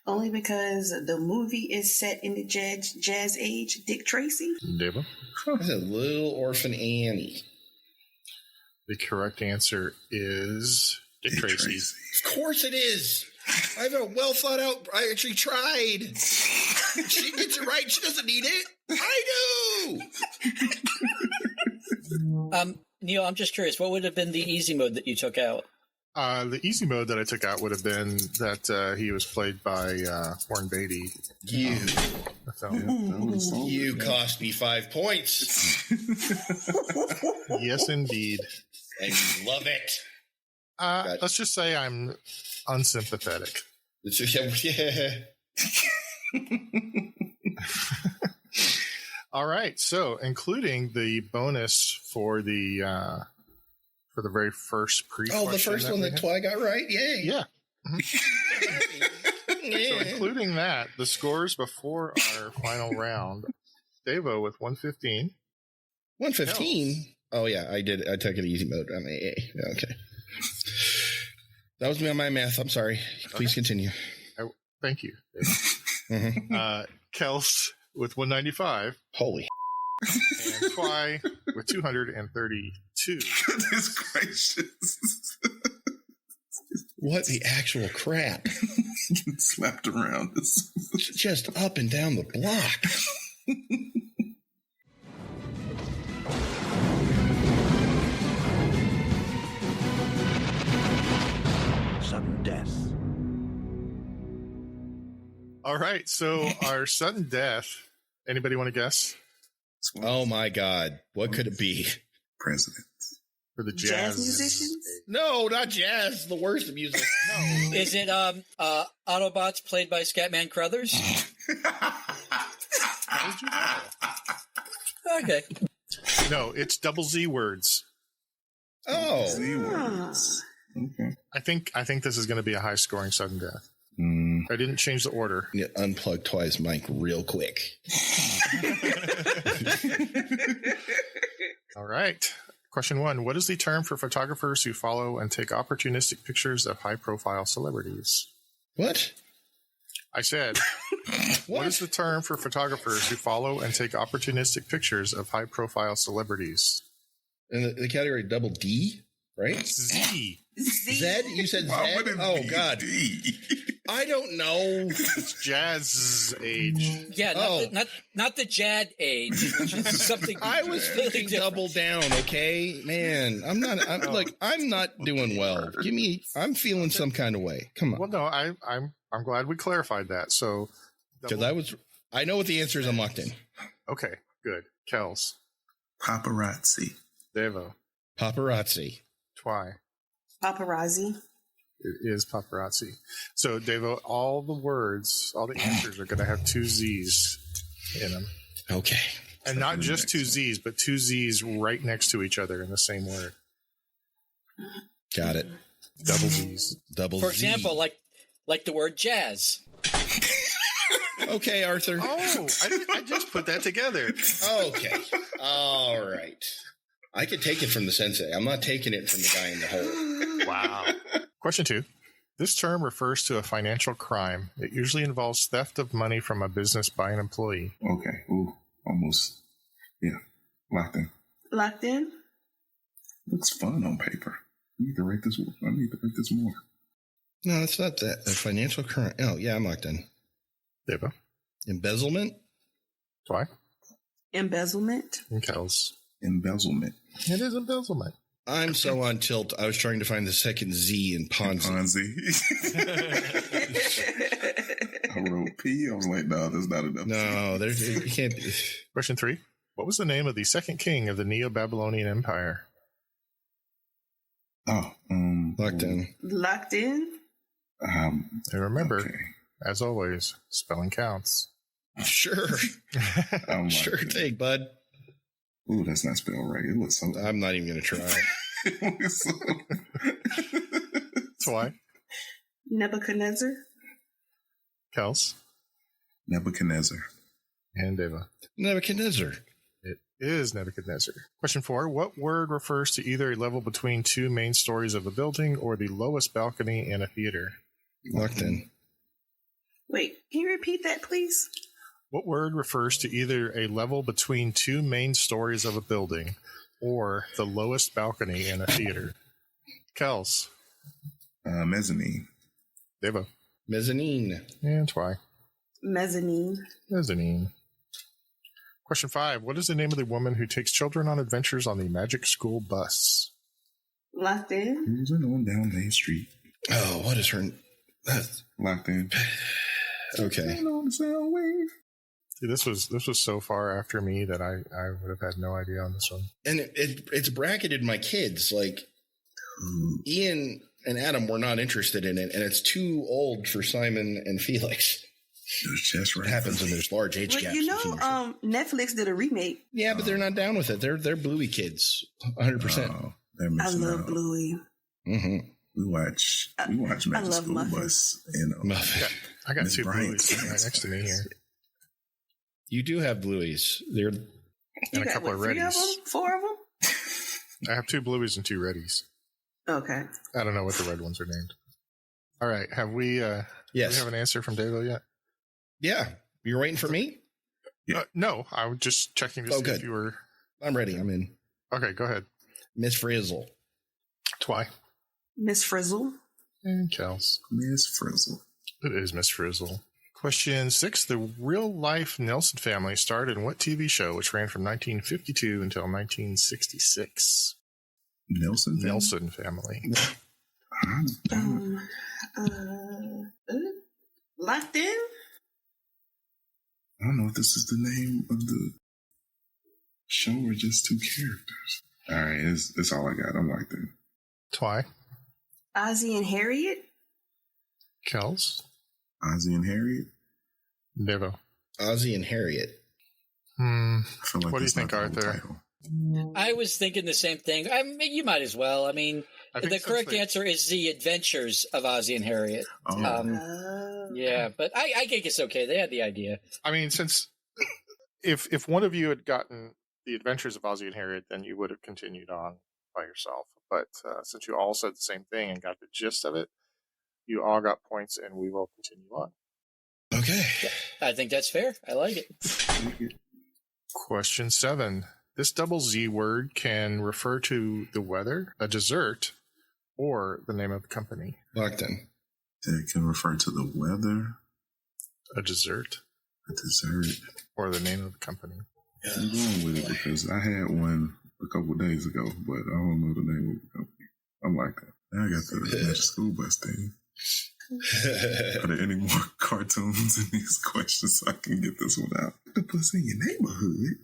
Only because the movie is set in the jazz age. Dick Tracy. Deva. That's a Little Orphan Annie. The correct answer is Dick Tracy. Of course it is. I have a well thought out. I actually tried. She gets it right. She doesn't need it. I do. Neil, I'm just curious. What would have been the easy mode that you took out? The easy mode that I took out would have been that he was played by Warren Beatty. You cost me 5 points. Yes, indeed. And you love it. Let's just say I'm unsympathetic. Yeah. All right. So, including the bonus for the very first pre-question. Oh, the first one that Twy got right? Yay. Yeah. So, including that, the scores before our final round, Devo with 115. 115? Oh, yeah, I did. I took it easy mode on AA. Okay. That was me on my math. I'm sorry. Please continue. Thank you. Kels with 195. Holy. And Twy with 232. Goodness gracious. What the actual crap? Slapped around. Just up and down the block. Sudden death. All right, so our sudden death. Anybody want to guess? Oh my God. What could it be? President. For the Jazz musicians? No, not jazz. The worst music. No. Is it Autobots played by Scatman Crothers? Okay. No, it's double Z words. Oh. Z words. Okay. I think this is going to be a high scoring sudden death. I didn't change the order. Yeah, unplug Twy's mic real quick. All right. Question 1. What is the term for photographers who follow and take opportunistic pictures of high-profile celebrities? What? I said, what is the term for photographers who follow and take opportunistic pictures of high-profile celebrities? And the category double D, right? Z. Z? You said Z? Oh, God. D? I don't know. It's jazz age. Yeah, not the Jad age, which is something. I was thinking double down, okay? Man, I'm not doing well. I'm feeling some kind of way. Come on. Well, no, I'm glad we clarified that. So, Because I know what the answer is. I'm locked in. Okay, good. Kels. Paparazzi. Devo. Paparazzi. Twy. Paparazzi. It is paparazzi. So, Devo, all the answers are going to have 2 Z's in them. Okay. And not just 2 Z's, but 2 Z's right next to each other in the same word. Got it. Double Z's. Double For Z. example, like the word jazz. Okay, Arthur. Oh, I just put that together. Okay. All right. I could take it from the sensei. I'm not taking it from the guy in the hole. Wow. Question 2. This term refers to a financial crime. It usually involves theft of money from a business by an employee. Okay. Ooh, almost. Yeah. Locked in. Locked in? Looks fun on paper. I need to write this more. No, it's not that. A financial crime. Oh, yeah, I'm locked in. Devo. Embezzlement? Twy. Embezzlement? And Kels. Embezzlement. It is embezzlement. I'm so on tilt. I was trying to find the second Z in Ponzi. I wrote P. I was like, no, that's not enough. No, you can't be. Question 3. What was the name of the second king of the Neo-Babylonian Empire? Oh, Locked in. Locked in? And remember, as always, spelling counts. Sure. Sure thing, bud. Ooh, that's not spelled right. It looks so. I'm not even going to try. It looks so. That's why. Nebuchadnezzar? Kels. Nebuchadnezzar. And Deva. Nebuchadnezzar. It is Nebuchadnezzar. Question 4. What word refers to either a level between two main stories of a building or the lowest balcony in a theater? Locked in. Wait, can you repeat that, please? What word refers to either a level between two main stories of a building or the lowest balcony in a theater? Kels. Mezzanine. Devo. Mezzanine. And Twy. Mezzanine. Mezzanine. Question 5. What is the name of the woman who takes children on adventures on the Magic School bus? Locked in. Cruising on down Main Street. Oh, what is her? Locked in. Okay. On the sound wave. See, this was so far after me that I would have had no idea on this one. And it's bracketed my kids. Like Ian and Adam were not interested in it, and it's too old for Simon and Felix. Just What right. happens when there's large age Well, gaps? you know, Netflix did a remake. Yeah, but they're not down with it. They're Bluey kids, 100%. Oh, they're I missing love out. Bluey. Mm-hmm. We watch Magic love School Muffin. Bus. You know, I got Miss two Bryant's Blueys right next to me here. You do have Blueys. They're And You a got, couple what, of 3 of Reddies. them? 4 of them? I have 2 Blueys and 2 Reddies. Okay. I don't know what the red ones are named. All right. Have we, do we yes. have an answer from Devo yet? Yeah. You're waiting for me? No, I was just checking to see good. if you were. I'm ready. I'm in. Okay, go ahead. Miss Frizzle. Twy. Miss Frizzle. And Kels. Miss Frizzle. It is Miss Frizzle. Question 6. The real-life Nelson family starred in what TV show, which ran from 1952 until 1966? Nelson. Nelson family. Locked in? I don't know if this is the name of the show or just 2 characters. All right, it's all I got. I'm locked in. Twy. Ozzie and Harriet? Kels. Ozzie and Harriet. Devo. Ozzie and Harriet. I feel like What do you that's not think, the whole Arthur? title. I was thinking the same thing. You might as well. I mean, I think the since correct they- answer is The Adventures of Ozzie and Harriet. Oh. Yeah, but I think it's okay. They had the idea. I mean, since if one of you had gotten The Adventures of Ozzie and Harriet, then you would have continued on by yourself. But since you all said the same thing and got the gist of it, you all got points, and we will continue on. Okay. I think that's fair. I like it. Question 7. This double Z word can refer to the weather, a dessert, or the name of the company. Locked in. It can refer to the weather, A dessert, a dessert. or the name of the company. I'm going with it because I had one a couple of days ago, but I don't know the name of the company. I'm like that. Now I got the Magic School Bus thing. Are there any more cartoons in these questions so I can get this one out? The bus in your neighborhood.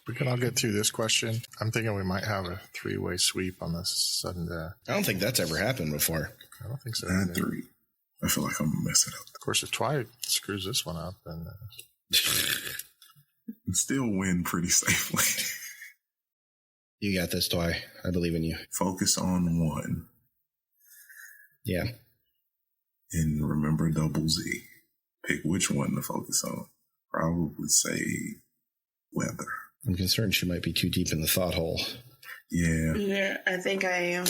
We can all get through this question. I'm thinking we might have a 3-way sweep on this sudden death. I don't think that's ever happened before. I don't think so. 9-3. I feel like I'm gonna mess it up. Of course, if Twy screws this one up, then And still win pretty safely. You got this, Twy. I believe in you. Focus on one. Yeah. And remember double Z. Pick which one to focus on. Probably say weather. I'm concerned she might be too deep in the thought hole. Yeah. Yeah, I think I am.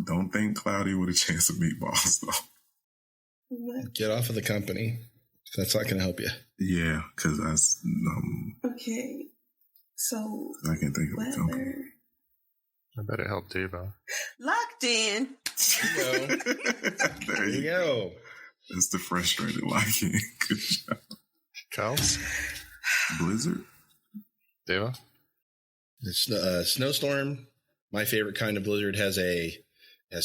Don't think cloudy with a chance of meatballs though. What? Get off of the company. That's not going to help you. Yeah, because Okay. So, I can't think of a company. weather. I bet it helped Devo. Locked in. There you go. That's the frustrated liking. Good job. Kels? Blizzard? Devo? It's snowstorm. My favorite kind of blizzard has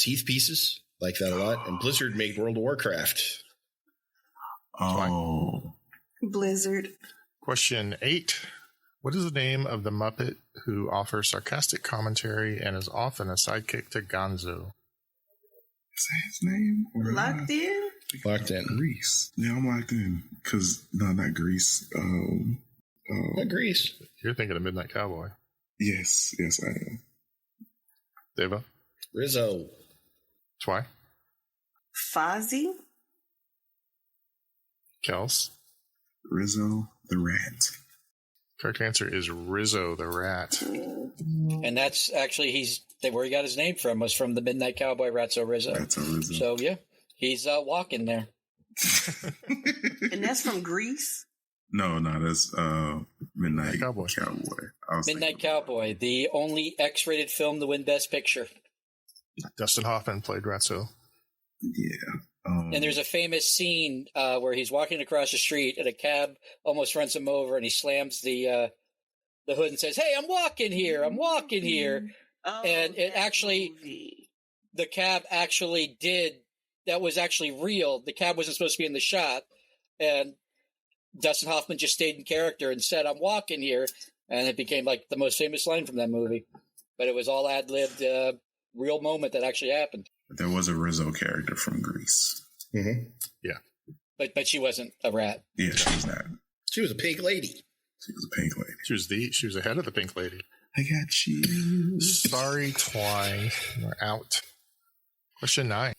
heath pieces. Like that a lot. And Blizzard made World of Warcraft. Oh. Blizzard. Question 8. What is the name of the Muppet who offers sarcastic commentary and is often a sidekick to Gonzo? Is that his name? Or Locked in? Locked in. Grease. Yeah, I'm locked in. Because, no, not Grease. Not Grease. You're thinking of Midnight Cowboy. Yes, I am. Devo? Rizzo. Twy? Fozzie? Kels? Rizzo the Rat. Correct answer is Rizzo the Rat. And that's actually where he got his name from was from the Midnight Cowboy Ratso Rizzo. So yeah, he's walking there. And that's from Greece? No, that's Midnight Cowboy. Midnight Cowboy, the only X-rated film to win Best Picture. Dustin Hoffman played Ratso. Yeah. And there's a famous scene where he's walking across the street and a cab almost runs him over, and he slams the hood and says, "Hey, I'm walking here. I'm walking here." Oh, and it actually, the cab actually that was actually real. The cab wasn't supposed to be in the shot, and Dustin Hoffman just stayed in character and said, "I'm walking here," and it became like the most famous line from that movie. But it was all ad-libbed, real moment that actually happened. There was a Rizzo character from Greece. Mm-hmm. Yeah. But she wasn't a rat. Yeah, she's not. She was a pink lady. She was a pink lady. She was the head of the pink lady. I got you. Sorry, Twine. You're out. Question 9.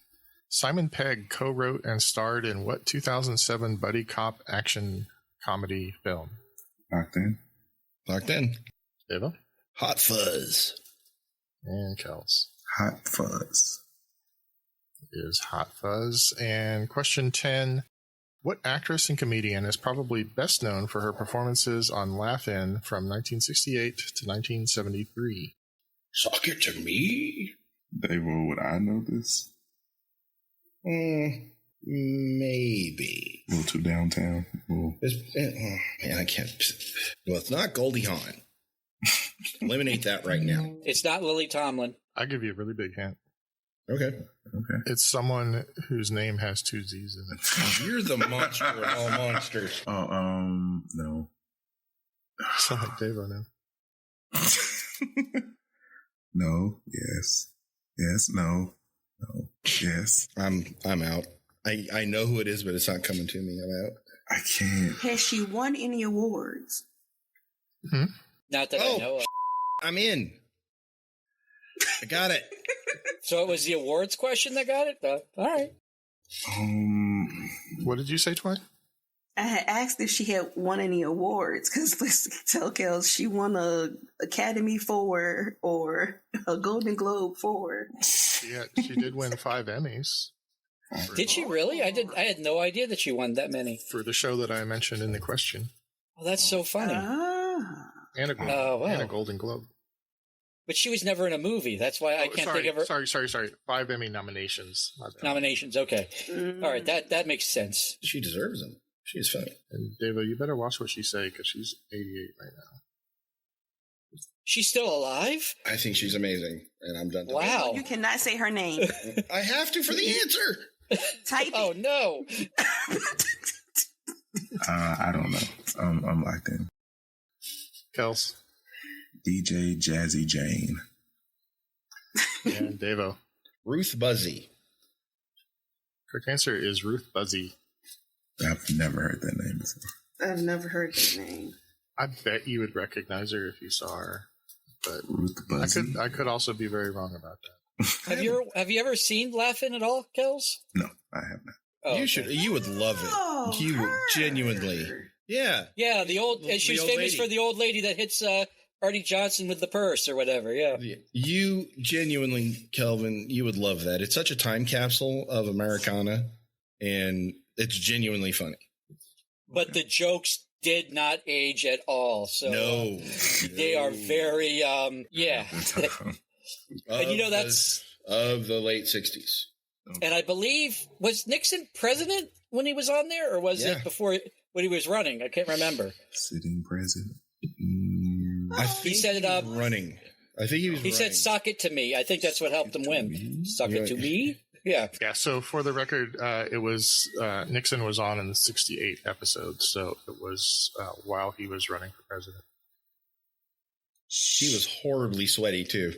Simon Pegg co-wrote and starred in what 2007 buddy cop action comedy film? Locked in. Locked in. Eva? Hot Fuzz. And Kels. Hot Fuzz. It is Hot Fuzz. And question 10. What actress and comedian is probably best known for her performances on Laugh-In from 1968 to 1973? Suck it to me. Dave, would I know this? Maybe. A little too downtown. Man, I can't. Well, it's not Goldie Hawn. Eliminate that right now. It's not Lily Tomlin. I'll give you a really big hint. Okay. It's someone whose name has 2 Z's in it. You're the monster of all monsters. No. Sound like Davo now. No. Yes. Yes. No. No. Yes. I'm out. I know who it is, but it's not coming to me. I'm out. I can't. Has she won any awards? Not that I know of. I'm in. I got it. So it was the awards question that got it? All right. What did you say, Twine? I had asked if she had won any awards because let's tell Kels she won a Academy for or a Golden Globe for. Yeah, she did win 5 Emmys. Did she really? I had no idea that she won that many. For the show that I mentioned in the question. Oh, that's so funny. And a Golden Globe. But she was never in a movie. That's why I can't think of her. Sorry. 5 Emmy nominations. Nominations, okay. All right, that makes sense. She deserves them. She's funny. And Davo, you better watch what she say because she's 88 right now. She's still alive? I think she's amazing, and I'm done. Wow. You cannot say her name. I have to for the answer. Type Oh, no. I don't know. I'm locked in. Kels. DJ Jazzy Jane. And Davo. Ruth Buzzy. Correct answer is Ruth Buzzy. I've never heard that name before. I've never heard that name. I bet you would recognize her if you saw her. But Ruth Buzzy. I could also be very wrong about that. Have you ever seen Laugh-In at all, Kels? No, I have not. Oh, You should. You would love it. You would genuinely. Yeah. Yeah, she was famous for the old lady that hits Artie Johnson with the purse or whatever. Yeah. You genuinely, Kelvin, you would love that. It's such a time capsule of Americana, and it's genuinely funny. But the jokes did not age at all. So No. they are very yeah. And that's of the late 60s. And I believe, was Nixon president when he was on there, or was it before when he was running? I can't remember. Sitting president. I think he said it up. Running. I think he was. He said, "Suck it to me." I think that's what helped him win. Suck it to me. Yeah. Yeah. So for the record, it was Nixon was on in the 68 episode, so it was while he was running for president. He was horribly sweaty too.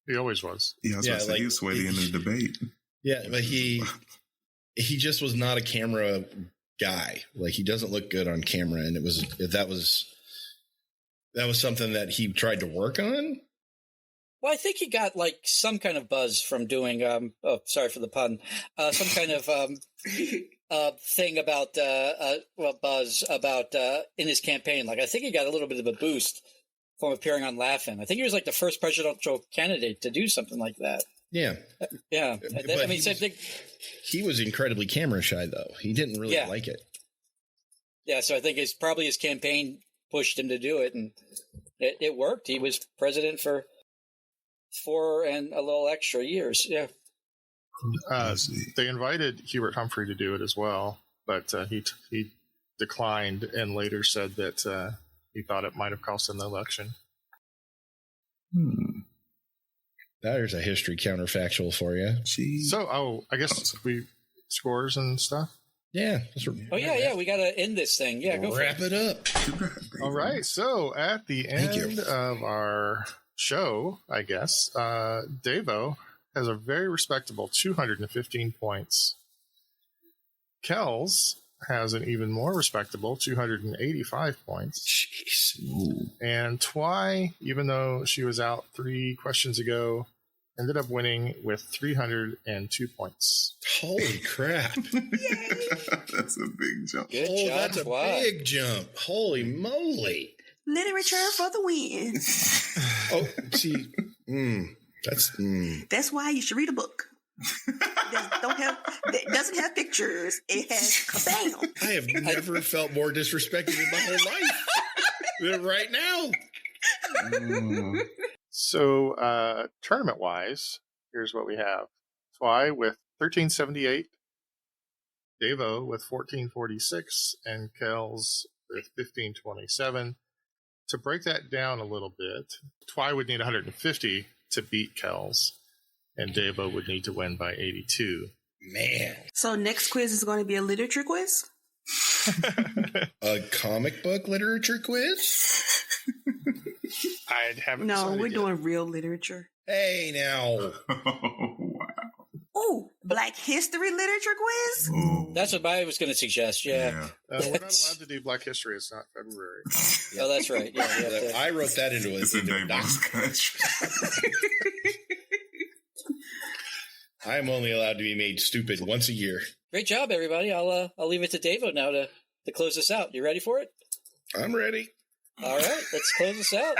He always was. Yeah, I was about to say, he was sweaty in the debate. Yeah, but he just was not a camera guy. Like, he doesn't look good on camera, and that was something that he tried to work on. Well, I think he got like some kind of buzz from doing. Sorry for the pun. Some kind of thing about buzz about in his campaign. Like, I think he got a little bit of a boost from appearing on Laugh-In. I think he was like the first presidential candidate to do something like that. Yeah. Yeah. I mean, same thing. He was incredibly camera shy, though. He didn't really like it. Yeah, so I think it's probably his campaign pushed him to do it, and it worked. He was president for 4 and a little extra years. Yeah. They invited Hubert Humphrey to do it as well, but he declined and later said that he thought it might have cost him the election. There's a history counterfactual for you. So, I guess we scores and stuff. Yeah. We got to end this thing. Yeah, go wrap it up. All right. So at the end of our show, I guess, Davo has a very respectable 215 points. Kells has an even more respectable 285 points. Jeez. Ooh. And Twy, even though she was out 3 questions ago, ended up winning with 302 points. Holy crap. That's a big jump. Good job, that's a Twy. big jump. Holy moly. Literature for the win. Oh, see. That's why you should read a book. It doesn't have pictures. It has kabam. I have never felt more disrespected in my whole life than right now. So, tournament-wise, here's what we have. Twy with 1378, Davo with 1446, and Kells with 1527. To break that down a little bit, Twy would need 150 to beat Kells, and Davo would need to win by 82. Man. So next quiz is going to be a literature quiz? A comic book literature quiz? I haven't. No, we're doing real literature. Hey, now. Oh, Black History literature quiz? That's what I was going to suggest. Yeah. We're not allowed to do Black History. It's not February. Oh, that's right. Yeah, I wrote that into a doc. I'm only allowed to be made stupid once a year. Great job, everybody. I'll leave it to Davo now to close this out. You ready for it? I'm ready. All right, let's close this out.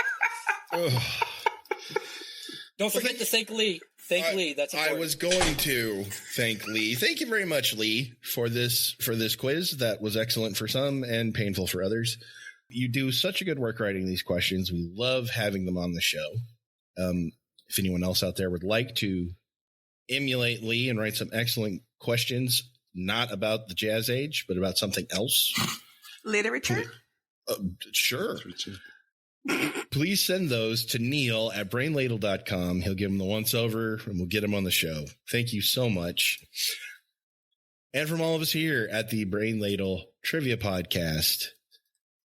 Don't forget to thank Leigh. Leigh. That's important. I was going to thank Leigh. Thank you very much, Leigh, for this quiz. That was excellent for some and painful for others. You do such a good work writing these questions. We love having them on the show. If anyone else out there would like to emulate Leigh and write some excellent questions, not about the Jazz Age, but about something else. Literature? Sure. Please send those to Neil at brainladle.com. He'll give them the once over and we'll get them on the show. Thank you so much. And from all of us here at the Brain Ladle Trivia Podcast,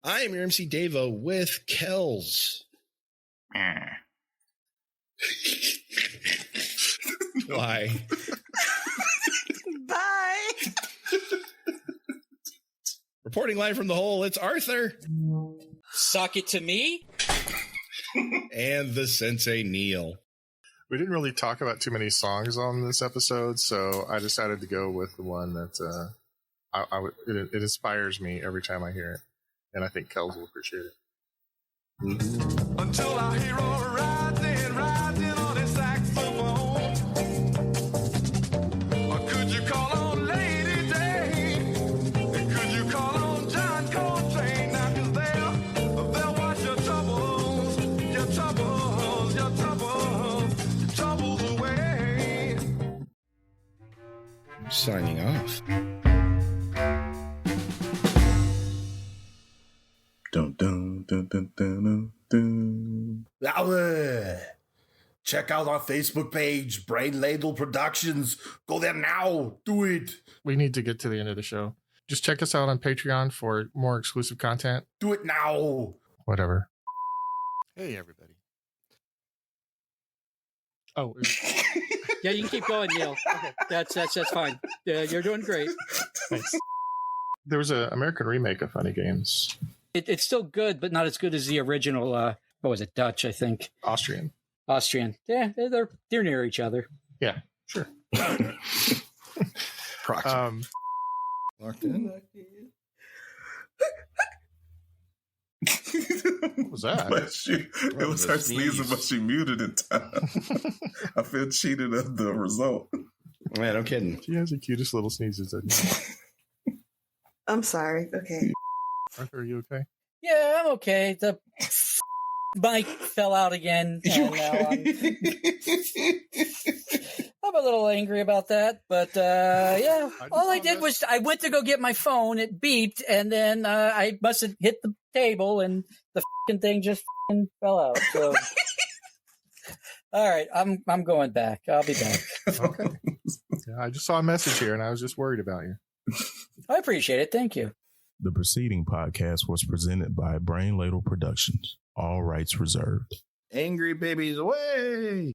I am your MC Davo with Kells. Why? Bye. Reporting live from the hole, it's Arthur. Sock it to me. And the Sensei Neil. We didn't really talk about too many songs on this episode, so I decided to go with the one that it inspires me every time I hear it, and I think Kells will appreciate it. Until our hero rising on his saxophone. Or could you call on Lady Day? Could you call on John Coltrane? Now, 'cause they'll wash your troubles away. Signing off. Dun, dun, dun, dun, dun, dun. Check out our Facebook page, Brain Ladle Productions. Go there now. Do it. We need to get to the end of the show. Just check us out on Patreon for more exclusive content. Do it now. Whatever. Hey, everybody. Oh. Yeah, you can keep going, Neil. Okay, that's fine. You're doing great. Thanks. There was an American remake of Funny Games. It's still good, but not as good as the original. What was it? Dutch, I think. Austrian. Yeah, they're near each other. Yeah, sure. Proxy. Locked in. What was that? It was her sneezing, but she muted in time. I feel cheated of the result. Man, no kidding. She has the cutest little sneezes. I'm sorry. Okay. Arthur, are you okay? Yeah, I'm okay. The mic fell out again. And now I'm a little angry about that, but yeah. All I did was I went to go get my phone. It beeped, and then I must have hit the table, and the thing just fell out. So, all right, I'm going back. I'll be back. Okay. Yeah, I just saw a message here, and I was just worried about you. I appreciate it. Thank you. The preceding podcast was presented by Brain Ladle Productions. All rights reserved. Angry babies away.